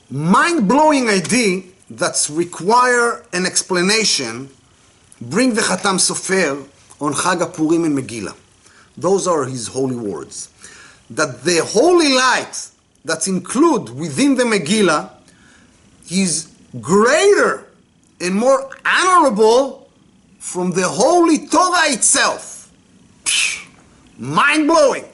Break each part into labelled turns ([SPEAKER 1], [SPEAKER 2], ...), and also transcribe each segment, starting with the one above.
[SPEAKER 1] mind-blowing idea that require an explanation bring the Khatam Sofer on Chag Purim and Megillah. Those are his holy words. That the holy light that's included within the Megillah is greater and more honorable from the holy Torah itself. Mind-blowing.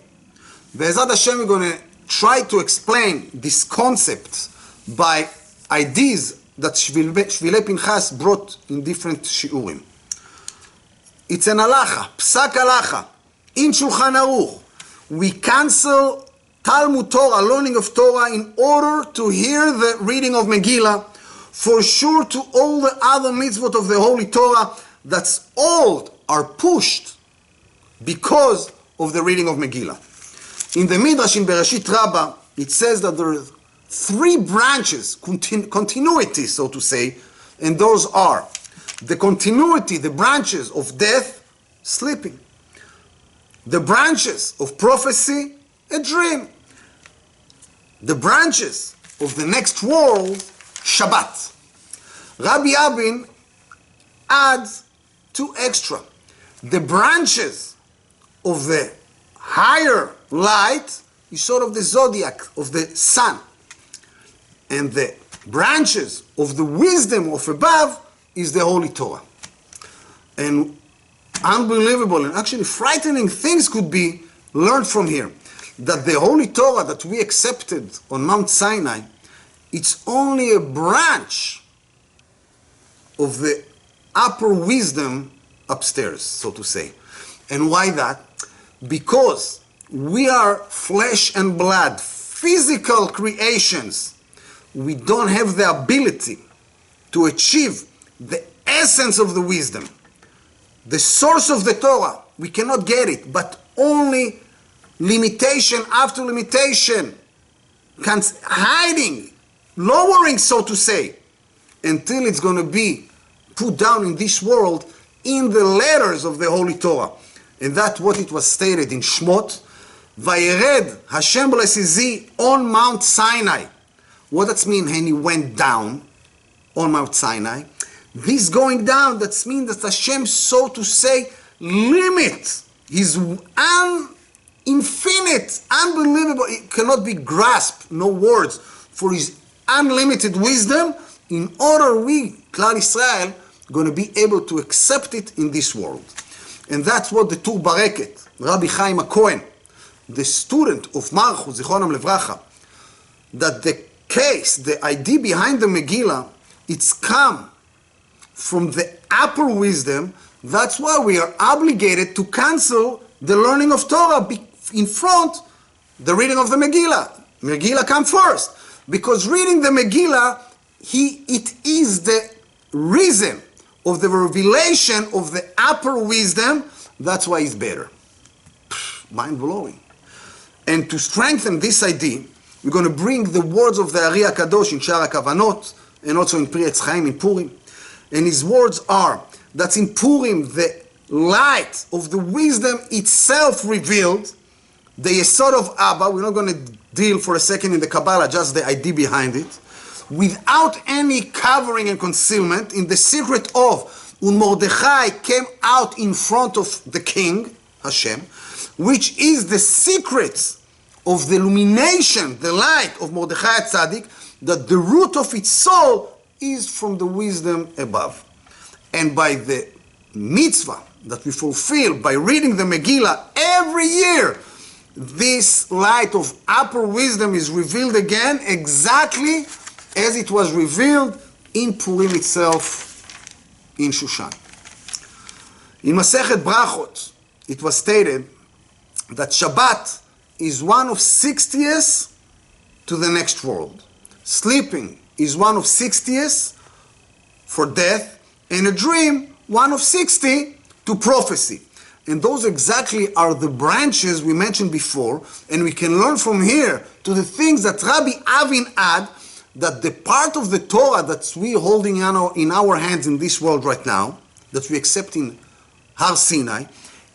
[SPEAKER 1] Be'ezrat Hashem, we're going to try to explain this concept by ideas that Shvilei Pinchas brought in different shiurim. It's an halacha, psak halacha. In Shulchan Aruch, we cancel Talmud Torah, learning of Torah, in order to hear the reading of Megillah. For sure, to all the other mitzvot of the Holy Torah, that's all are pushed because of the reading of Megillah. In the Midrash in Bereshit Rabbah, it says that there are three branches, continuity, so to say, and those are the continuity, the branches of death, sleeping. The branches of prophecy, a dream. The branches of the next world, Shabbat. Rabbi Abin adds two extra. The branches of the higher light is sort of the zodiac of the sun. And the branches of the wisdom of above is the Holy Torah. And unbelievable and actually frightening things could be learned from here. That the Holy Torah that we accepted on Mount Sinai, it's only a branch of the upper wisdom upstairs, so to say. And why that? Because we are flesh and blood, physical creations. We don't have the ability to achieve the essence of the wisdom. The source of the Torah, we cannot get it, but only limitation after limitation, hiding, lowering, so to say, until it's going to be put down in this world in the letters of the Holy Torah. And that's what it was stated in Shmot, Vayered Hashem blesses on Mount Sinai. What does mean? And he went down on Mount Sinai. This going down, that means that Hashem, so to say, limit his infinite, unbelievable, it cannot be grasped, no words, for his unlimited wisdom, in order we, Klal Israel, going to be able to accept it in this world. And that's what the Tur Bareket, Rabbi Chaim HaKohen, the student of Marchus, Zichronam Levracha, that the case, the idea behind the Megillah, it's come from the upper wisdom. That's why we are obligated to cancel the learning of Torah in front the reading of the Megillah. Megillah come first, because reading the Megillah, it is the reason of the revelation of the upper wisdom. That's why it's better. Mind-blowing. And to strengthen this idea, we're going to bring the words of the Ari HaKadosh in Shar HaKavanot, and also in Pri Etz Chaim in Purim. And his words are that in Purim, the light of the wisdom itself revealed, the Yesod of Abba, we're not going to deal for a second in the Kabbalah, just the idea behind it, without any covering and concealment, in the secret of, when Mordechai came out in front of the king, Hashem, which is the secret of the illumination, the light of Mordechai Tzaddik, that the root of its soul is from the wisdom above. And by the mitzvah that we fulfill by reading the Megillah every year, this light of upper wisdom is revealed again exactly as it was revealed in Purim itself in Shushan. In Masechet Brachot, it was stated that Shabbat is one of 60th to the next world. Sleeping is one of 60th for death, and a dream, one of 60 to prophecy. And those exactly are the branches we mentioned before, and we can learn from here to the things that Rabbi Avin add, that the part of the Torah that we holding in our hands in this world right now, that we accept in Har Sinai,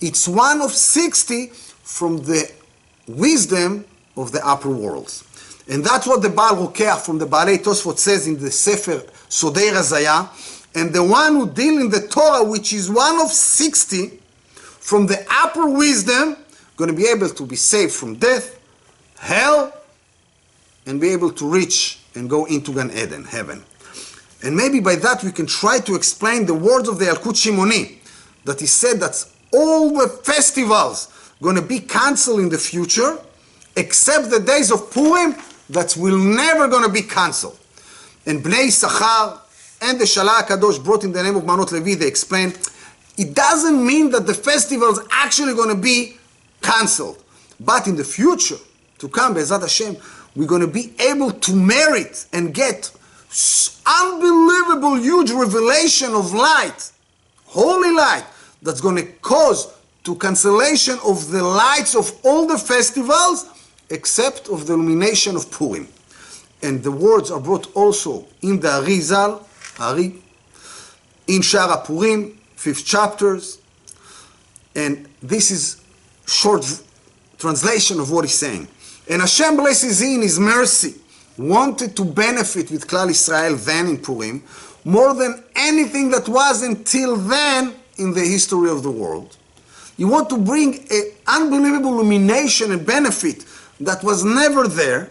[SPEAKER 1] it's one of 60 from the wisdom of the upper worlds. And that's what the Baal Rokeach from the Baalei Tosfot says in the Sefer Sodei Razaya. And the one who deal in the Torah, which is one of 60, from the upper wisdom, going to be able to be saved from death, hell, and be able to reach and go into Gan Eden, heaven. And maybe by that we can try to explain the words of the Yalkut Shimoni, that he said that all the festivals going to be cancelled in the future, except the days of Purim, that will never going to be cancelled. And Bnei Issachar and the Shalah HaKadosh brought in the name of Manot Levi, they explained, it doesn't mean that the festivals actually going to be cancelled. But in the future, to come, Be'ezrat Hashem, we're going to be able to merit and get unbelievable, huge revelation of light, holy light, that's going to cause to cancellation of the lights of all the festivals, except of the illumination of Purim. And the words are brought also in the Arizal, in Shara Purim, 5th chapters. And this is short translation of what he's saying. And Hashem blesses in His mercy, wanted to benefit with Klal Israel then in Purim, more than anything that was until then in the history of the world. You want to bring an unbelievable illumination and benefit that was never there,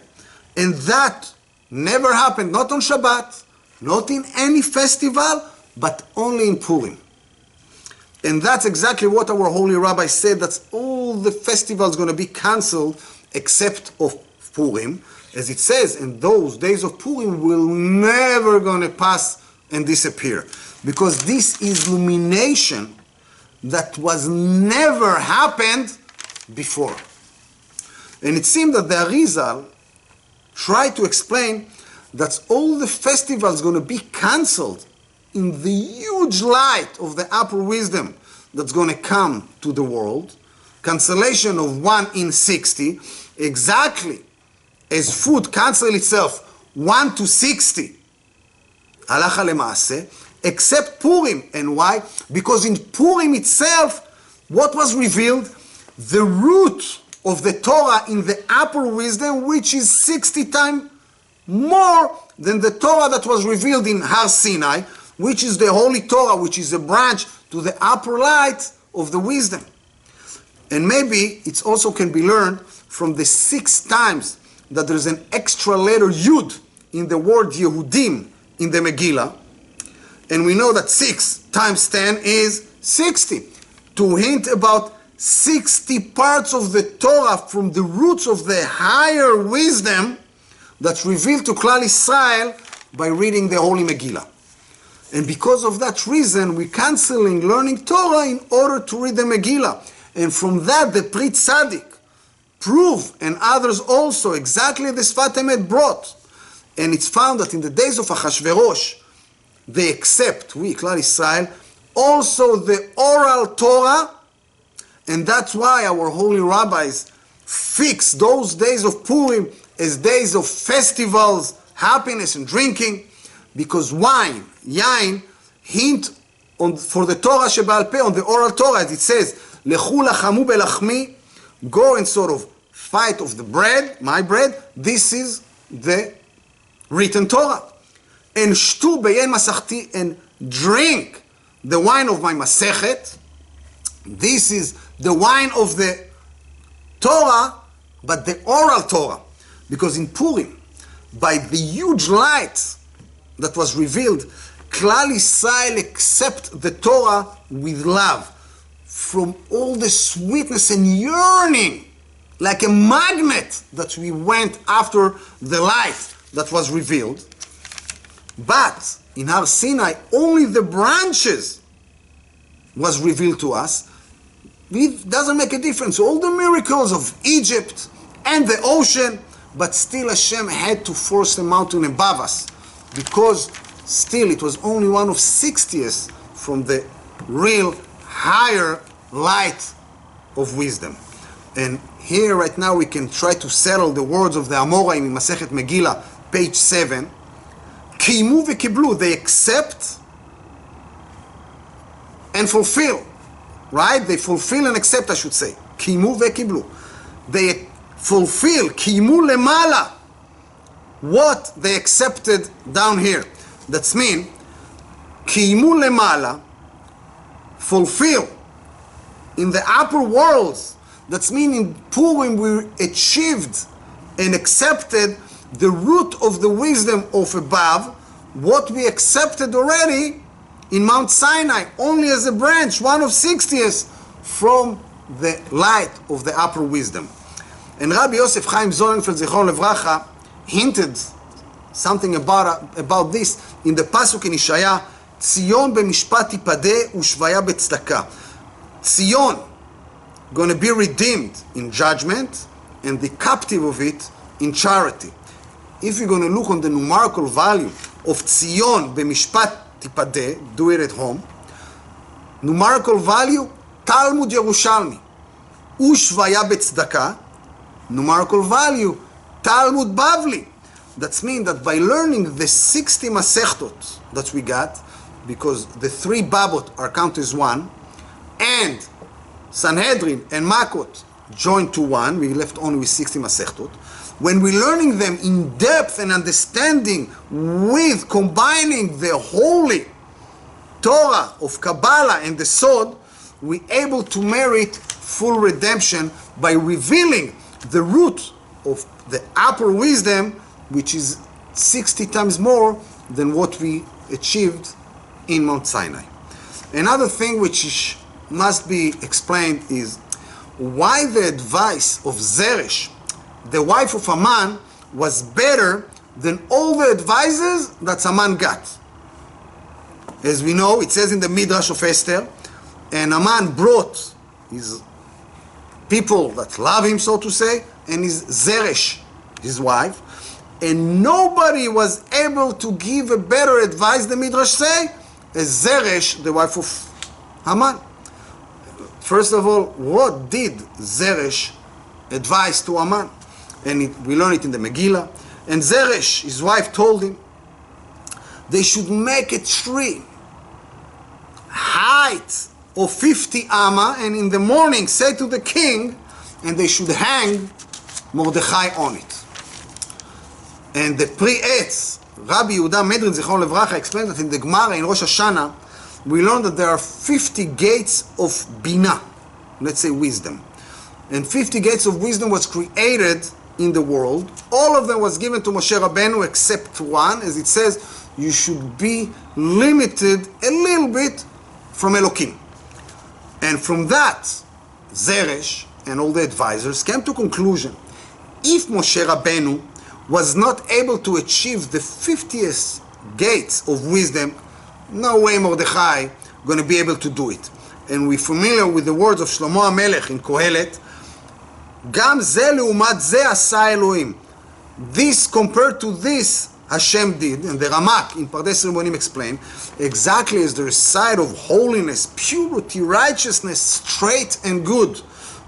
[SPEAKER 1] and that never happened, not on Shabbat, not in any festival, but only in Purim. And that's exactly what our holy rabbi said, that all the festivals going to be cancelled except of Purim. As it says, and those days of Purim will never going to pass and disappear. Because this is illumination that was never happened before. And it seemed that the Arizal tried to explain that all the festivals going to be cancelled in the huge light of the upper wisdom that's going to come to the world. Cancellation of 1 in 60, exactly as food cancel itself 1 to 60, halacha lemaaseh, except Purim. And why? Because in Purim itself, what was revealed? The root of the Torah in the upper wisdom, which is 60 times more than the Torah that was revealed in Har Sinai, which is the Holy Torah, which is a branch to the upper light of the wisdom. And maybe it also can be learned from the 6 times that there is an extra letter Yud in the word Yehudim in the Megillah. And we know that 6 times 10 is 60. To hint about 60 parts of the Torah from the roots of the higher wisdom that's revealed to Klal Israel by reading the Holy Megillah. And because of that reason, we're canceling learning Torah in order to read the Megillah. And from that, the Pri Tzaddik prove, and others also, exactly the Sfat Emet brought. And it's found that in the days of Achashverosh, they accept, we, Klal Israel, also the oral Torah, and that's why our holy rabbis fix those days of Purim as days of festivals, happiness and drinking, because wine, yain, hint on, for the Torah Sheba'al Peh, on the oral Torah, as it says, Lechu lachamu belachmi, go and sort of fight of the bread, my bread, this is the written Torah. And shtu beyen masachti, and drink the wine of my masechet, this is the wine of the Torah, but the oral Torah. Because in Purim, by the huge light that was revealed, Klal Yisrael accept the Torah with love, from all the sweetness and yearning, like a magnet that we went after the light that was revealed. But in Har Sinai, only the branches was revealed to us. It doesn't make a difference. All the miracles of Egypt and the ocean, but still Hashem had to force the mountain above us, because still it was only 1 of 60th from the real higher light of wisdom. And here right now we can try to settle the words of the Amoraim in Masechet Megillah, page 7. Kimu v'kiblu, they accept and fulfill. Right? They fulfill and accept, I should say. Kimu v'kiblu. They fulfill, kimu lemala. what they accepted down here. That's mean, קיימו למעלה, fulfill in the upper worlds. That's meaning in Purim we achieved and accepted the root of the wisdom of above, what we accepted already in Mount Sinai, only as a branch, 1/60th from the light of the upper wisdom. And Rabbi Yosef Chaim Zonenfeld Zichron Levracha hinted something about this in the pasuk in Ishaya, Tzion b'mishpat tipadeh u'shvaya b'tzedakah. Tzion going to be redeemed in judgment, and the captive of it in charity. If you're going to look on the numerical value of Tzion b'mishpat tipadeh, do it at home. Numerical value, Talmud Yerushalmi. U'shvaya b'tzedakah, numerical value, Talmud Bavli. That means that by learning the 60 Masechtot that we got, because the 3 Babot are counted as 1, and Sanhedrin and Makot joined to 1, we left only with 60 Masechtot. When we're learning them in depth and understanding with combining the holy Torah of Kabbalah and the Sod, we're able to merit full redemption by revealing the root of the upper wisdom, which is 60 times more than what we achieved in Mount Sinai. Another thing which must be explained is why the advice of Zeresh, the wife of Haman, was better than all the advices that Haman got. As we know, it says in the Midrash of Esther, and Haman brought his people that love him, so to say, and his Zeresh, his wife, and nobody was able to give a better advice, the Midrash say, as Zeresh, the wife of Haman. First of all, what did Zeresh advise to Haman? And we learn it in the Megillah. And Zeresh, his wife, told him they should make a tree height of 50 amma, and in the morning say to the king, and they should hang Mordechai on it. And the Pri Etz, Rabbi Yehuda Medrin Zichron Levracha, explained that in the Gemara in Rosh Hashanah we learned that there are 50 gates of Bina, let's say wisdom. And 50 gates of wisdom was created in the world. All of them was given to Moshe Rabbeinu except one, as it says, you should be limited a little bit from Elokim. And from that, Zeresh and all the advisors came to conclusion, if Moshe Rabbeinu was not able to achieve the 50th gates of wisdom, no way Mordechai going to be able to do it. And we're familiar with the words of Shlomo HaMelech in Kohelet, Gam ze leumat ze asa Elohim. This compared to this Hashem did, and the Ramak in Pardes Rimonim explained, exactly as the side of holiness, purity, righteousness, straight and good,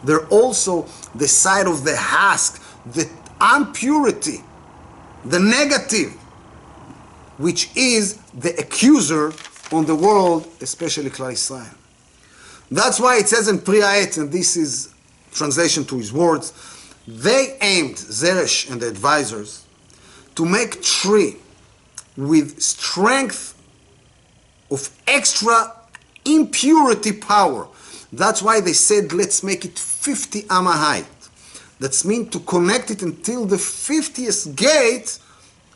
[SPEAKER 1] they're also the side of the hask, the impurity, the negative, which is the accuser on the world, especially Klal Yisrael. That's why it says in Pri Ha'etz, and this is translation to his words, they aimed, Zeresh and the advisors, to make tree with strength of extra impurity power. That's why they said, let's make it 50 amma height. That's mean to connect it until the 50th gate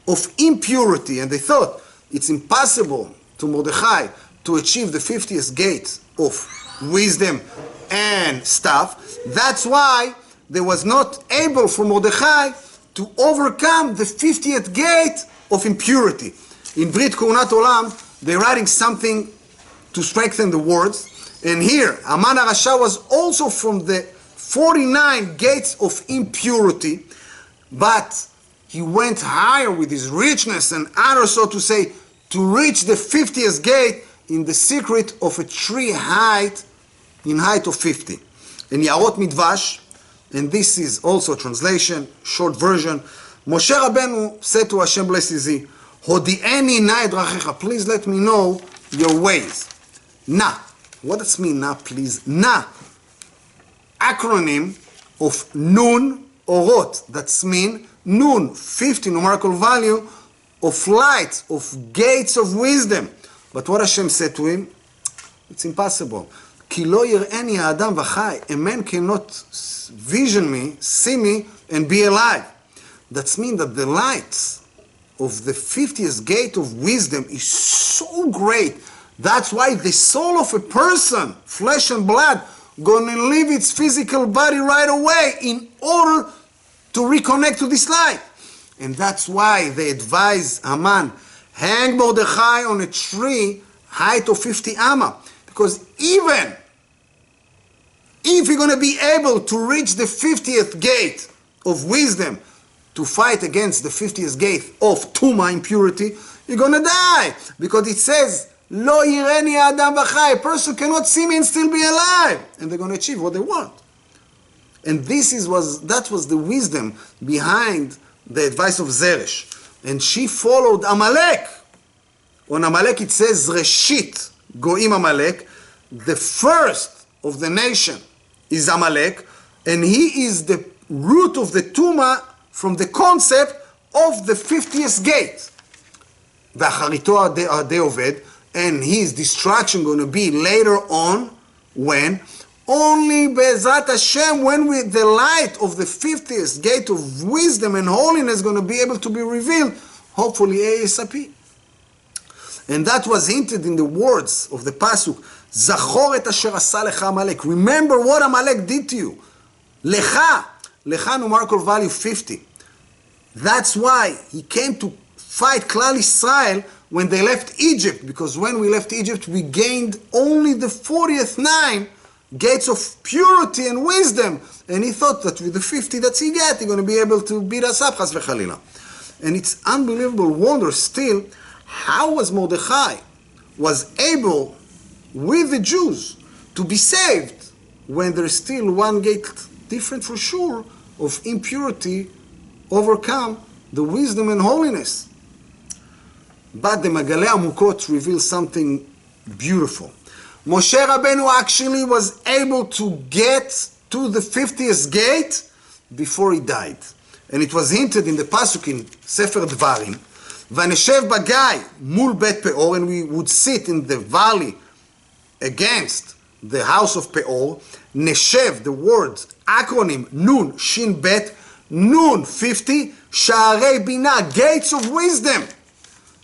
[SPEAKER 1] of impurity. And they thought it's impossible to Mordechai to achieve the 50th gate of wisdom and stuff. That's why there was not able for Mordechai to overcome the 50th gate of impurity. In Brit Kunat Olam, they're writing something to strengthen the words. And here, Haman HaRasha was also from the 49 gates of impurity, but he went higher with his richness and honor, so to say, to reach the 50th gate in the secret of a tree height, in height of 50. In Yarot Midvash, and this is also a translation, short version, Moshe Rabbeinu said to Hashem, blessed is he, Hodi'eni na edrachecha, please let me know your ways. Na. What does mean na, please? Na. Acronym of Nun Orot. That's mean Nun, 50 numerical value of lights, of gates of wisdom. But what Hashem said to him? It's impossible. Ki lo yir'eni ha'adam v'chai. A man cannot vision me, see me, and be alive. That means that the lights of the 50th gate of wisdom is so great. That's why the soul of a person, flesh and blood, gonna leave its physical body right away in order to reconnect to this light. And that's why they advise Haman, hang Mordechai on a tree, height of 50 amma. Because even if you're going to be able to reach the 50th gate of wisdom to fight against the 50th gate of Tuma, impurity, you're going to die. Because it says, Lo yireni adam v'chai. A person cannot see me and still be alive. And they're going to achieve what they want. And that was the wisdom behind the advice of Zeresh. And she followed Amalek. On Amalek it says, Reshit Goim Amalek. The first of the nation is Amalek. And he is the root of the Tuma from the concept of the 50th gate. V'acharito Deoved. And his destruction going to be later on, when? Only Be'ezrat Hashem, when the light of the 50th gate of wisdom and holiness is going to be able to be revealed, hopefully ASAP. And that was hinted in the words of the Pasuk, Zachor et asher asa lecha Amalek. Remember what Amalek did to you. Lecha numerical value 50. That's why he came to fight Klal Israel when they left Egypt, because when we left Egypt, we gained only the 40th 9 gates of purity and wisdom. And he thought that with the 50 that he got, he's going to be able to beat us up, chas v'chalila. And it's unbelievable wonder still, how was Mordechai was able, with the Jews, to be saved when there's still one gate different for sure of impurity overcome the wisdom and holiness. But the Megilat Amukot reveals something beautiful. Moshe Rabbeinu actually was able to get to the 50th gate before he died. And it was hinted in the Pasuk in Sefer Dvarim, Vaneshev Bagai mul bet Peor, and we would sit in the valley against the house of Peor. Neshev, the words, acronym, Nun, Shin Bet, Nun, 50, Sha'arei Bina, gates of wisdom.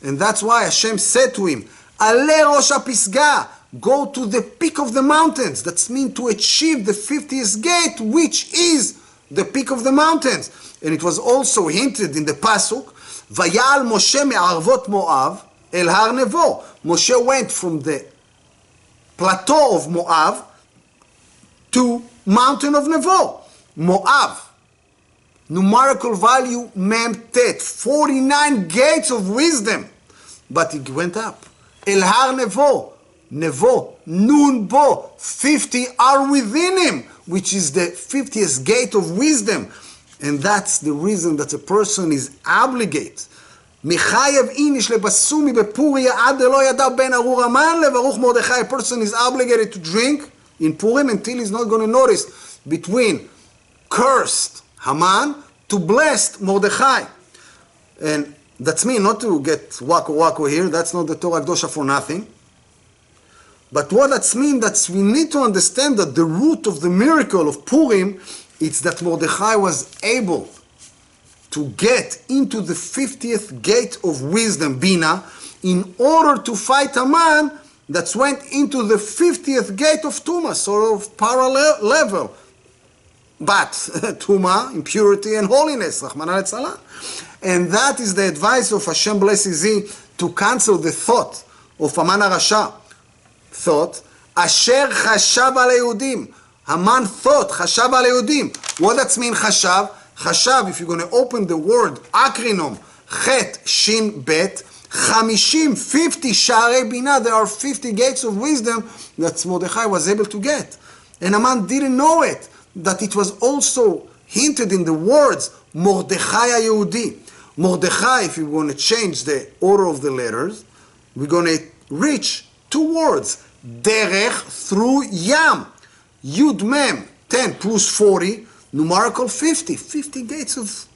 [SPEAKER 1] And that's why Hashem said to him, Ale Rosh HaPisga, go to the peak of the mountains. That's mean to achieve the 50th gate, which is the peak of the mountains. And it was also hinted in the Pasuk, Vayal Moshe me'arvot Moav el Har Nevo. Moshe went from the plateau of Moab to mountain of Nevo. Moab, numerical value Mem Tet, 49 gates of wisdom. But it went up. El Har Nevo, Nevo, Nun Bo, 50 are within him, which is the 50th gate of wisdom. And that's the reason that a person is obligated. Michayev inish lebasumi bepuria ad lo yada ben arur aman levaruch Mordechai. A person is obligated to drink in Purim until he's not going to notice between cursed Haman to blessed Mordechai. And that's me, not to get wako here. That's not the Torah Kedosha for nothing. But what that means, that we need to understand that the root of the miracle of Purim, it's that Mordechai was able to get into the 50th gate of wisdom, Bina, in order to fight a man that went into the 50th gate of Tuma, sort of parallel level. But Tuma, impurity and holiness, Rahmana Litzala. And that is the advice of Hashem blesses thee, to cancel the thought of Haman HaRasha. Thought, Asher Chashav al Yehudim. Haman thought, Chashav al Yehudim. What does mean Chashav? Chashav, if you're going to open the word acronym, Chet, Shin, Bet, Chamishim, 50 Sha'arei Bina, there are 50 gates of wisdom that Mordechai was able to get. And Haman didn't know it, that it was also hinted in the words, Mordechai HaYehudi. Mordechai, if you're going to change the order of the letters, we're going to reach two words, Derech, through Yam. Yud Mem, 10 plus 40, numerical 50. 50 gates of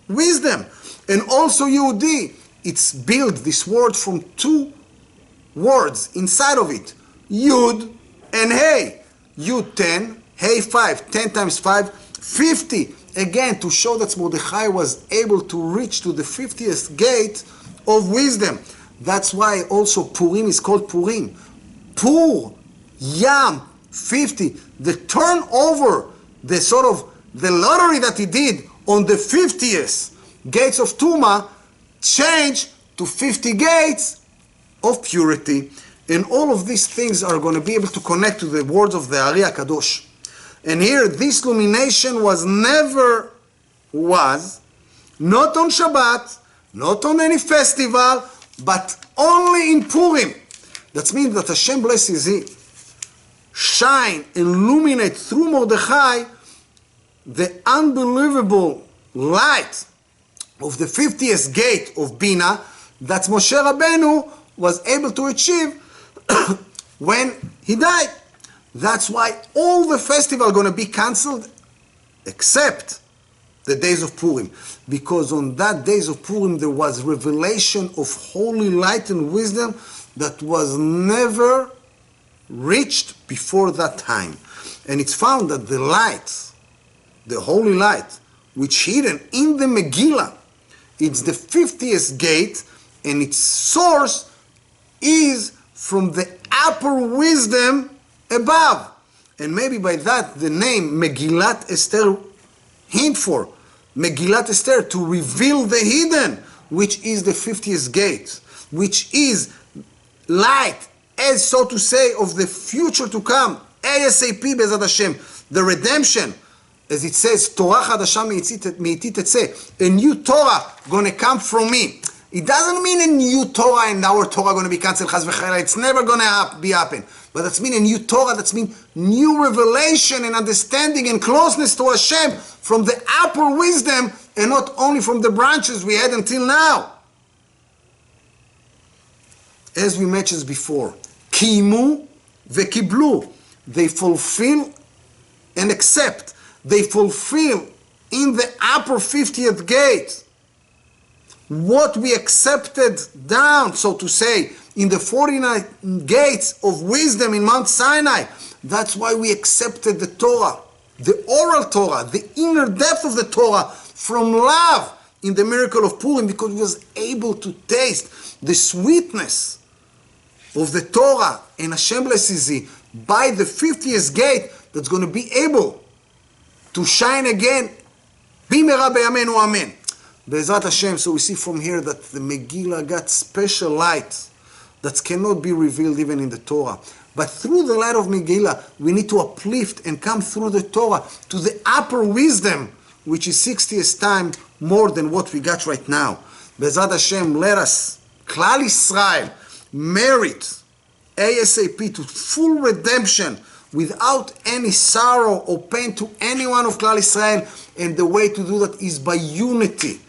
[SPEAKER 1] wisdom. And also Yehudi, it's built, this word, from two words inside of it. Yud and Hey. Yud 10, Hey 5. 10 times 5, 50. Again, to show that Mordechai was able to reach to the 50th gate of wisdom. That's why also Purim is called Purim. Pur, Yam, 50. The turnover, the sort of the lottery that he did on the 50th gates of Tuma changed to 50 gates of purity. And all of these things are going to be able to connect to the words of the Ari HaKadosh. And here, this illumination was not on Shabbat, not on any festival, but only in Purim. That means that Hashem blesses He shine, illuminate through Mordechai the unbelievable light of the 50th gate of Bina that Moshe Rabbeinu was able to achieve when he died. That's why all the festival are going to be cancelled except the days of Purim. Because on that days of Purim there was revelation of holy light and wisdom that was never reached before that time. And it's found that the light, the holy light, which hidden in the Megillah, it's the 50th gate, and its source is from the upper wisdom above. And maybe by that the name Megilat Ester hint for. Megilat Ester, to reveal the hidden, which is the 50th gate, which is light, as so to say, of the future to come, ASAP Bezat Hashem, the redemption. As it says, Torah Chadasha me'iti tetzeh, a new Torah gonna come from me. It doesn't mean a new Torah and our Torah gonna be cancelled, chas v'chayla. It's never gonna happen. But that's mean a new Torah, that's mean new revelation and understanding and closeness to Hashem from the upper wisdom and not only from the branches we had until now. As we mentioned before, Kimu ve'kiblu, they fulfill and accept. They fulfill in the upper 50th gate what we accepted down, so to say, in the 49 gates of wisdom in Mount Sinai. That's why we accepted the Torah, the oral Torah, the inner depth of the Torah from love in the miracle of Purim, because we was able to taste the sweetness of the Torah and Hashem blesses Thee by the 50th gate that's going to be able to shine again. Bimera b'yameinu amen. Be'ezrat Hashem. So we see from here that the Megillah got special light that cannot be revealed even in the Torah. But through the light of Megillah, we need to uplift and come through the Torah to the upper wisdom, which is 60th time more than what we got right now. Be'ezrat Hashem, let us, Klal Yisrael, merit ASAP to full redemption without any sorrow or pain to anyone of Klal Yisrael. And the way to do that is by unity.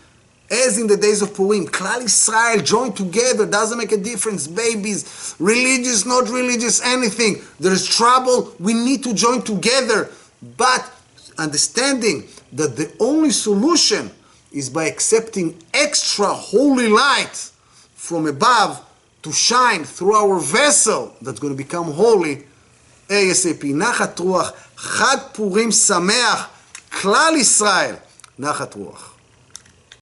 [SPEAKER 1] As in the days of Purim, Klal Yisrael joined together, doesn't make a difference, babies, religious, not religious, anything. There's trouble, we need to join together. But understanding that the only solution is by accepting extra holy light from above to shine through our vessel that's going to become holy ASAP. Nachat Ruach, Chag Purim Sameach, Klal Yisrael, Nachat Ruach.